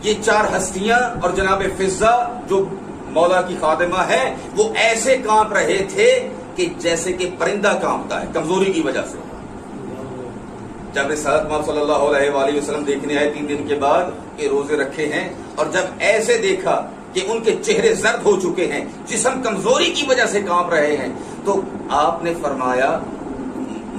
یہ 4 ہستیاں اور جناب فضہ جو مولا کی خادمہ ہے وہ ایسے کانپ رہے تھے کہ جیسے کہ پرندہ کانپتا ہے کمزوری کی وجہ سے. جب رسالت محمد صلی اللہ علیہ وآلہ وسلم دیکھنے آئے 3 دن کے بعد کہ روزے رکھے ہیں اور جب ایسے دیکھا کہ ان کے چہرے زرد ہو چکے ہیں جسم کمزوری کی وجہ سے کانپ رہے ہیں تو آپ نے فرمایا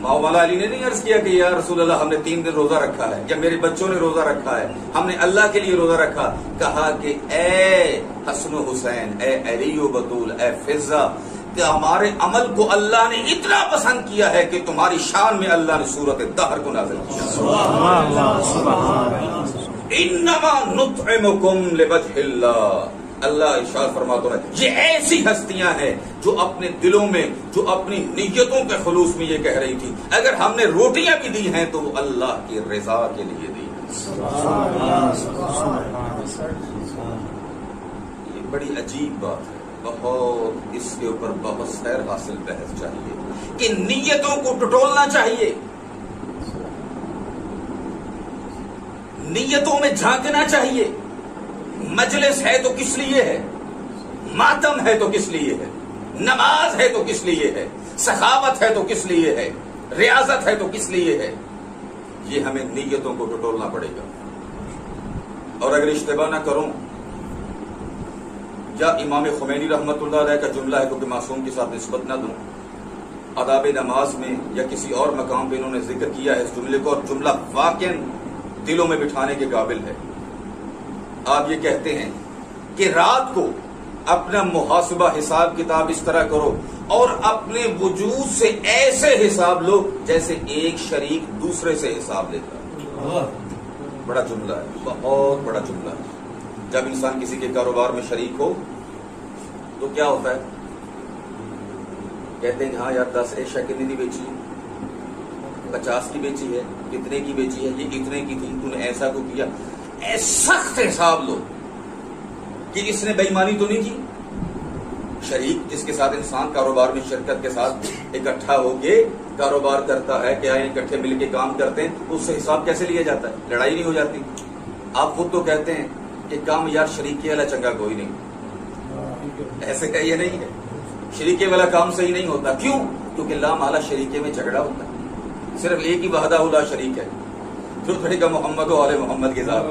مولا علی نے نہیں عرض کیا کہ یا رسول اللہ ہم نے 3 دن روزہ رکھا ہے یا میرے بچوں نے روزہ رکھا ہے ہم نے اللہ کے لیے روزہ رکھا. کہا کہ اے حسن و حسین, اے علی و بطول, اے فضہ کہ ہمارے عمل کو اللہ نے اتنا پسند کیا ہے کہ تمہاری شان میں اللہ نے سورۃ الدہر کو نازل کیا. انما نطعمکم لوجہ اللہ. اللہ ارشاد فرماتا ہے یہ ایسی ہستیاں ہیں جو اپنے دلوں میں جو اپنی نیتوں کے خلوص میں یہ کہہ رہی تھی اگر ہم نے روٹیاں بھی دی ہیں تو وہ اللہ کی رضا کے لیے دی ہیں. یہ بڑی عجیب بات ہے. بہت اس کے اوپر بہت سیر حاصل بحث چاہیے کہ نیتوں کو ٹٹولنا چاہیے, نیتوں میں جھانکنا چاہیے. مجلس ہے تو کس لیے ہے, ماتم ہے تو کس لیے ہے, نماز ہے تو کس لیے ہے, سخاوت ہے تو کس لیے ہے, ریاضت ہے تو کس لیے ہے. یہ ہمیں نیتوں کو ٹٹولنا پڑے گا. اور اگر اشتباہ نہ کروں یا امام خمینی رحمت اللہ علیہ کا جملہ ہے کیونکہ معصوم کے ساتھ نسبت نہ دوں, آداب نماز میں یا کسی اور مقام پہ انہوں نے ذکر کیا ہے اس جملے کو اور جملہ واقعا دلوں میں بٹھانے کے قابل ہے. آپ یہ کہتے ہیں کہ رات کو اپنا محاسبہ حساب کتاب اس طرح کرو اور اپنے وجود سے ایسے حساب لو جیسے ایک شریک دوسرے سے حساب لیتا ہے. بڑا جملہ ہے, بہت بڑا جملہ ہے. جب انسان کسی کے کاروبار میں شریک ہو تو کیا ہوتا ہے, کہتے ہیں ہاں یار 10 ایشا کتنے کی بیچی ہے, 50 کی بیچی ہے, کتنے کی بیچی ہے, یہ اتنے کی تھی, تو نے ایسا کو کیا. سخت حساب لو کہ اس نے بے ایمانی تو نہیں کی. شریک جس کے ساتھ انسان کاروبار میں شرکت کے ساتھ اکٹھا ہو کے کاروبار کرتا ہے کہ آئیں اکٹھے مل کے کام کرتے ہیں، اس سے حساب کیسے لیا جاتا ہے؟ لڑائی نہیں ہو جاتی؟ آپ خود تو کہتے ہیں کہ کام یار شریکے والا چنگا کوئی نہیں، ایسے کا یہ نہیں ہے، شریکے والا کام صحیح نہیں ہوتا. کیوں؟ کیونکہ لا مالا شریکے میں جھگڑا ہوتا ہے، صرف ایک ہی وحدہ لا شریک ہے. جو پڑے گا محمد و آل محمد کے ذات.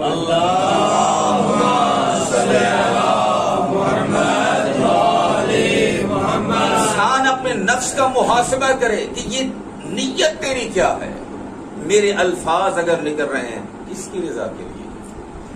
انسان اپنے نفس کا محاسبہ کرے کہ یہ نیت تیری کیا ہے. میرے الفاظ اگر نکل رہے ہیں کس کی رضا کے لیے؟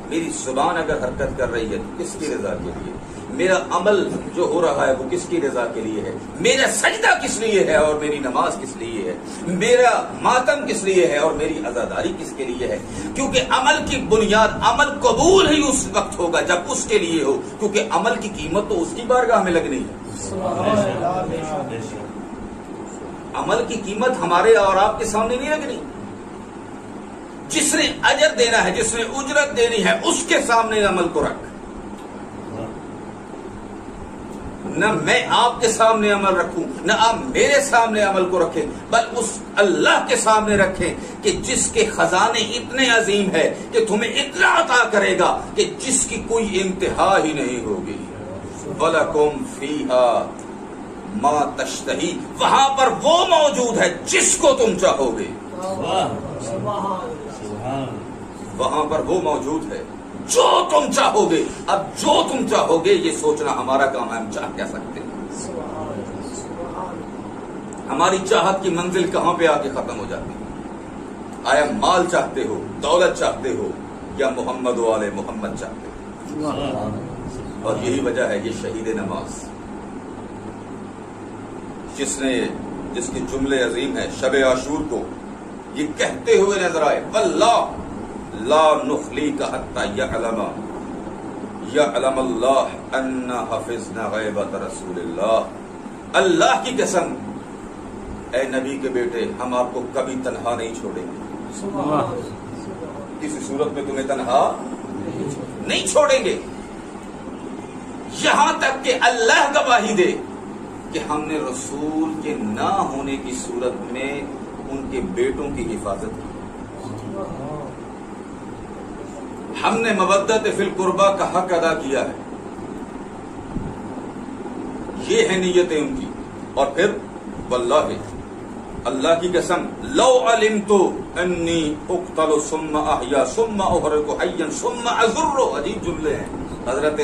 میری زبان اگر حرکت کر رہی ہے کس کی رضا کے لیے؟ میرا عمل جو ہو رہا ہے وہ کس کی رضا کے لیے ہے؟ میرا سجدہ کس لیے ہے اور میری نماز کس لیے ہے؟ میرا ماتم کس لیے ہے اور میری عزاداری کس کے لیے ہے؟ کیونکہ عمل کی بنیاد، عمل قبول ہی اس وقت ہوگا جب اس کے لیے ہو، کیونکہ عمل کی قیمت تو اس کی بارگاہ میں لگنی ہے. عمل کی قیمت ہمارے اور آپ کے سامنے نہیں لگنی. جس نے اجر دینا ہے، جس نے اجرت دینی ہے، اس کے سامنے عمل کو رکھ. نہ میں آپ کے سامنے عمل رکھوں، نہ آپ میرے سامنے عمل کو رکھیں، بل اس اللہ کے سامنے رکھیں کہ جس کے خزانے اتنے عظیم ہے کہ تمہیں اتنا عطا کرے گا کہ جس کی کوئی انتہا ہی نہیں ہوگی. وَلَكُمْ فِيهَا مَا تَشْتَهِي، وہاں پر وہ موجود ہے جس کو تم چاہو گے. وہاں پر وہ موجود ہے جو تم چاہو گے. اب جو تم چاہو گے یہ سوچنا ہمارا کام ہے، ہم چاہ کیا سکتے ہیں؟ ہماری چاہت کی منزل کہاں پہ آ کے ختم ہو جاتی ہے؟ آیا مال چاہتے ہو، دولت چاہتے ہو، یا محمد و آل محمد چاہتے ہو؟ اور یہی وجہ ہے یہ شہید نماز جس کے جملے عظیم ہیں شب عاشور کو یہ کہتے ہوئے نظر آئے، واللہ لا نخلیک حتی یعلم اللہ انا حفظنا غیبت رسول اللہ. اللہ کی قسم اے نبی کے بیٹے، ہم آپ کو کبھی تنہا نہیں چھوڑیں گے، کسی صورت میں تمہیں تنہا نہیں چھوڑیں گے، یہاں تک کہ اللہ گواہی دے کہ ہم نے رسول کے نہ ہونے کی صورت میں ان کے بیٹوں کی حفاظت کی، ہم نے مودت فی القربہ کا حق ادا کیا ہے. یہ ہے نیتیں ان کی. اور پھر واللہ اللہ کی قسم لو علمت انی اقتل ثم احیا ثم احرق حیا ثم ازر. عجیب جملے ہیں. حضرت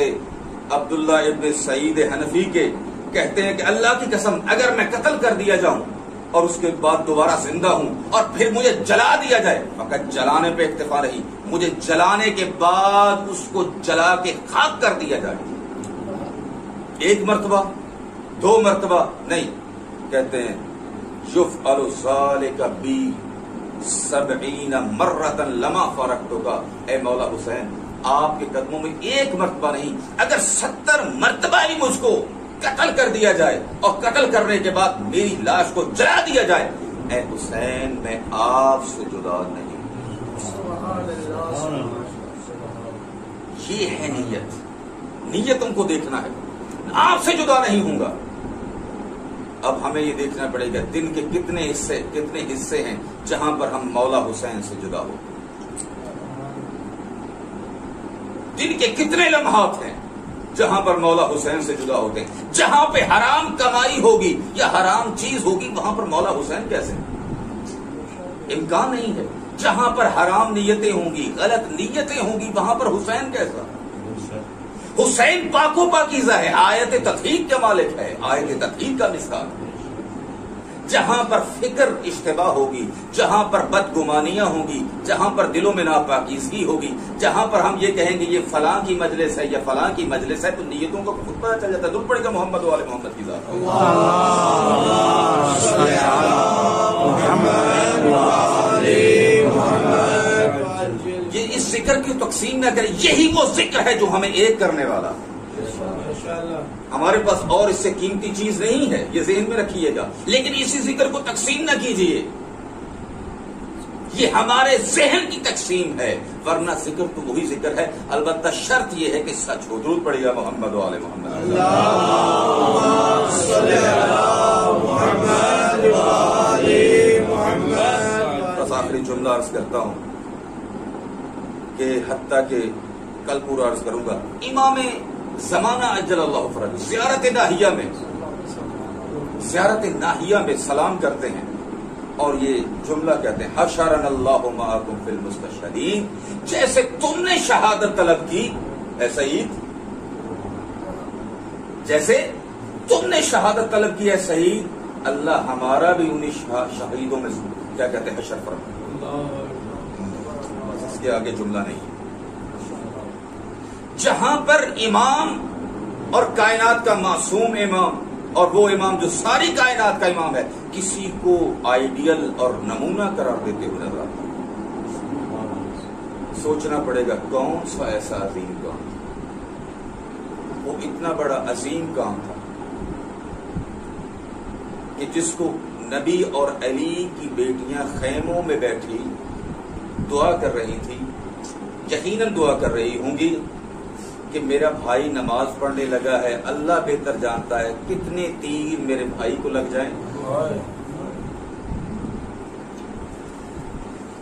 عبداللہ ابن سعید حنفی کے کہتے ہیں کہ اللہ کی قسم اگر میں قتل کر دیا جاؤں اور اس کے بعد دوبارہ زندہ ہوں اور پھر مجھے جلا دیا جائے، فقط جلانے پہ اکتفا نہیں، مجھے جلانے کے بعد اس کو جلا کے خاک کر دیا جائے، ایک مرتبہ 2 مرتبہ نہیں. کہتے ہیں یفعل ذلک بی 70 مرۃ لما فرقتک. اے مولا حسین، آپ کے قدموں میں 1 مرتبہ نہیں، اگر 70 مرتبہ ہی مجھ کو قتل کر دیا جائے اور قتل کرنے کے بعد میری لاش کو جلا دیا جائے، اے حسین میں آپ سے جدا نہیں. یہ ہے نیت تم کو دیکھنا ہے، آپ سے جدا نہیں ہوں گا. اب ہمیں یہ دیکھنا پڑے گا دن کے کتنے حصے ہیں جہاں پر ہم مولا حسین سے جدا ہو. دن کے کتنے لمحات ہیں جہاں پر مولا حسین سے جدا ہوتے ہیں. جہاں پہ حرام کمائی ہوگی یا حرام چیز ہوگی وہاں پر مولا حسین کیسے؟ امکان نہیں ہے. جہاں پر حرام نیتیں ہوں گی، غلط نیتیں ہوں گی، وہاں پر حسین کیسا؟ حسین پاک و پاکیزہ ہے، آیت تطہیر کا مالک ہے، آیت تطہیر کا مثال ہے. جہاں پر فکر اشتباہ ہوگی، جہاں پر بدگمانیاں ہوں گی، جہاں پر دلوں میں ناپاکیزگی ہوگی، جہاں پر ہم یہ کہیں گے یہ فلاں کی مجلس ہے یا فلاں کی مجلس ہے، تو نیتوں کو خود پتہ چل جاتا ہے. درود پڑے گا محمد و آل محمد کی ذات. یہ اس ذکر کی تقسیم نہ کرے، یہی وہ ذکر ہے جو ہمیں ایک کرنے والا. ہمارے پاس اور اس سے قیمتی چیز نہیں ہے، یہ ذہن میں رکھیے گا. لیکن اسی ذکر کو تقسیم نہ کیجیے، یہ ہمارے ذہن کی تقسیم ہے، ورنہ ذکر تو وہی ذکر ہے. البتہ شرط یہ ہے کہ سچ ہو. درود پڑے گا محمد و آل محمد. اللہم صلی علی محمد و آل آخری جملہ عرض کرتا ہوں کہ حتیٰ کہ کل پورا عرض کروں گا. امام زمانہ اجل اللہ فرج زیارت ناہیہ میں سلام کرتے ہیں اور یہ جملہ کہتے ہیں حشرنا اللہ معکم فی المستشہدین. جیسے تم نے شہادت طلب کی اے سعید، جیسے تم نے شہادت طلب کی ہے سعید، اللہ ہمارا بھی انہیں شہیدوں میں کیا کہتے ہیں حشر فرمائے. اس کے آگے جملہ نہیں. جہاں پر امام اور کائنات کا معصوم امام اور وہ امام جو ساری کائنات کا امام ہے کسی کو آئیڈیل اور نمونہ قرار دیتے ہوئے نظر آتا ہے، سوچنا پڑے گا کون سا ایسا عظیم کام تھا، وہ اتنا بڑا عظیم کام تھا کہ جس کو نبی اور علی کی بیٹیاں خیموں میں بیٹھی دعا کر رہی تھی، یقیناً دعا کر رہی ہوں گی کہ میرا بھائی نماز پڑھنے لگا ہے، اللہ بہتر جانتا ہے کتنے تیر میرے بھائی کو لگ جائیں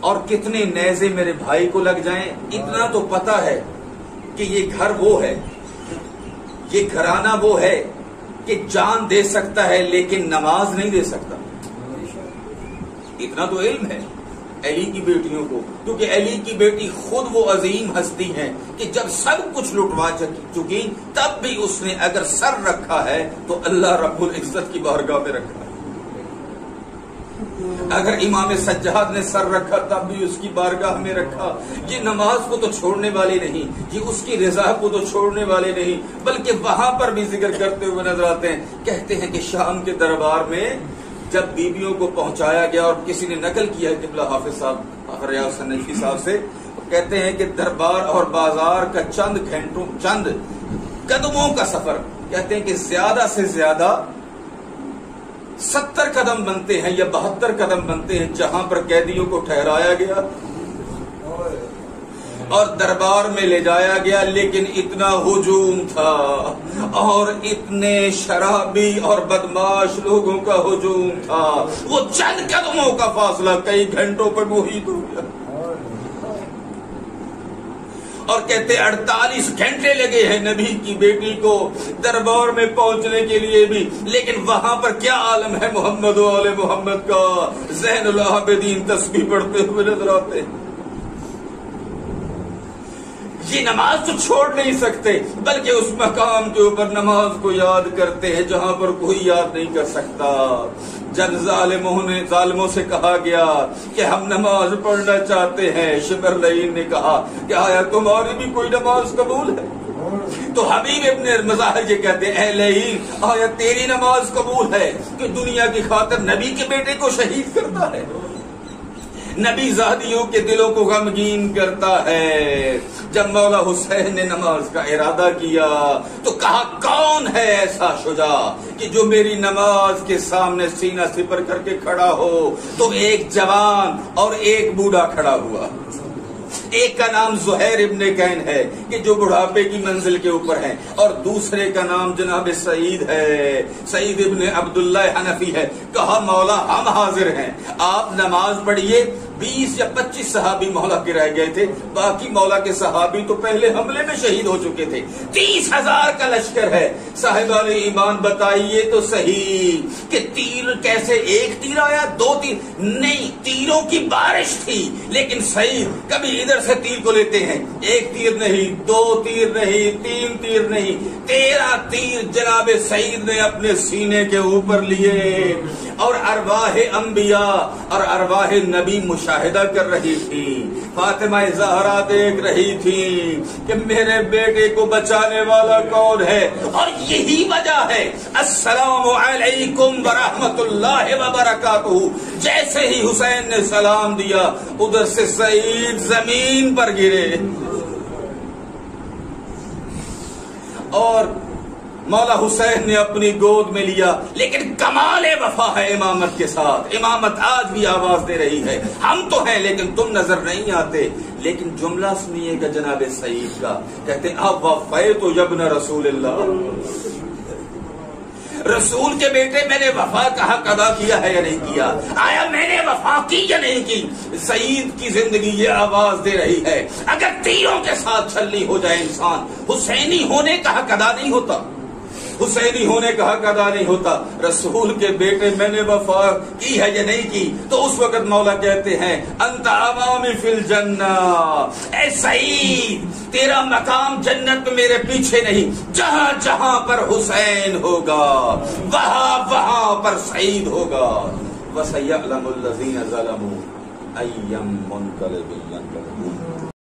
اور کتنے نیزے میرے بھائی کو لگ جائیں. اتنا تو پتا ہے کہ یہ گھر وہ ہے، یہ گھرانہ وہ ہے کہ جان دے سکتا ہے لیکن نماز نہیں دے سکتا. اتنا تو علم ہے علی کی بیٹیوں کو، کیونکہ علی کی بیٹی خود وہ عظیم ہستی ہیں کہ جب سب کچھ لٹوا چکی تب بھی اس نے اگر سر رکھا ہے تو اللہ رب العزت کی بارگاہ میں رکھا ہے. اگر امام سجاد نے سر رکھا تب بھی اس کی بارگاہ میں رکھا. یہ نماز کو تو چھوڑنے والے نہیں، یہ اس کی رضا کو تو چھوڑنے والے نہیں، بلکہ وہاں پر بھی ذکر کرتے ہوئے نظر آتے ہیں. کہتے ہیں کہ شام کے دربار میں جب بیویوں کو پہنچایا گیا اور کسی نے نقل کیا ہے قبلہ حافظ صاحب ریاض النجفی صاحب سے، کہتے ہیں کہ دربار اور بازار کا چند قدموں کا سفر، کہتے ہیں کہ زیادہ سے زیادہ 70 قدم بنتے ہیں یا 72 قدم بنتے ہیں جہاں پر قیدیوں کو ٹھہرایا گیا اور دربار میں لے جایا گیا. لیکن اتنا ہجوم تھا اور اتنے شرابی اور بدماش لوگوں کا ہجوم تھا، وہ چند قدموں کا فاصلہ کئی گھنٹوں پر محیط ہو گیا. اور کہتے 48 گھنٹے لگے ہیں نبی کی بیٹی کو دربار میں پہنچنے کے لیے بھی. لیکن وہاں پر کیا عالم ہے محمد و آل محمد کا. زین العابدین تسبیح پڑھتے ہوئے نظر آتے ہیں. یہ نماز تو چھوڑ نہیں سکتے بلکہ اس مقام کے اوپر نماز کو یاد کرتے ہیں جہاں پر کوئی یاد نہیں کر سکتا. جب ظالموں سے کہا گیا کہ ہم نماز پڑھنا چاہتے ہیں، شبر لعین نے کہا کہ آیا تمہاری بھی کوئی نماز قبول ہے؟ تو حبیب ابن مظاہر یہ کہتے ہیں اے لعین آیا تیری نماز قبول ہے کہ دنیا کی خاطر نبی کے بیٹے کو شہید کرتا ہے، نبی زادیوں کے دلوں کو غمگین کرتا ہے. جب مولا حسین نے نماز کا ارادہ کیا تو کہا کون ہے ایسا شجاع کہ جو میری نماز کے سامنے سینہ سپر کر کے کھڑا ہو. تو ایک جوان اور ایک بوڑھا کھڑا ہوا. ایک کا نام زہیر ابن کین ہے کہ جو بڑھاپے کی منزل کے اوپر ہے، اور دوسرے کا نام جناب سعید ہے، سعید ابن عبداللہ حنفی ہے. کہا مولا ہم حاضر ہیں، آپ نماز پڑھیے. 20 یا 25 صحابی مولا کے رہ گئے تھے، باقی مولا کے صحابی تو پہلے حملے میں شہید ہو چکے تھے. 30,000 کا لشکر ہے. صاحبان ایمان بتائیے تو صحیح کہ تیر کیسے، ایک تیر آیا 2 تیر نہیں، تیروں کی بارش تھی. لیکن سعید کبھی ادھر سے تیر کو لیتے ہیں، 1 تیر نہیں، 2 تیر نہیں، 3 تیر نہیں، 13 تیر جناب سعید نے اپنے سینے کے اوپر لیے. اور ارواح انبیاء اور ارواح نبی مشاہدہ کر رہی تھی. فاطمہ زہرا دیکھ رہی تھی کہ میرے بیٹے کو بچانے والا کون ہے. اور یہی وجہ ہے السلام علیکم ورحمۃ اللہ وبرکاتہ. جیسے ہی حسین نے سلام دیا ادھر سے سعید زمین پر گرے اور مولا حسین نے اپنی گود میں لیا. لیکن کمال وفا ہے امامت کے ساتھ. امامت آج بھی آواز دے رہی ہے، ہم تو ہیں لیکن تم نظر نہیں آتے. لیکن جملہ سنیے گا جناب سعید کا، کہتے اب وفیت یبن رسول اللہ. رسول کے بیٹے میں نے وفا کا حق ادا کیا ہے یا نہیں کیا؟ آیا میں نے وفا کی یا نہیں کی؟ سعید کی زندگی یہ آواز دے رہی ہے، اگر تیروں کے ساتھ چھلنی ہو جائے انسان، حسینی ہونے کا حق ادا نہیں ہوتا، حسینی ہونے کا حق ادا نہیں ہوتا۔ رسول کے بیٹے میں نے وفا کی ہے یا نہیں کی؟ تو اس وقت مولا کہتے ہیں انت امامی فی الجنہ، اے سعید تیرا مقام جنت میں میرے پیچھے نہیں، جہاں جہاں پر حسین ہوگا وہاں وہاں پر سعید ہوگا۔ وَسَيَعْلَمُ الَّذِينَ ظَلَمُوا أَيَّ مُنقَلِبٍ يَنقَلِبُونَ۔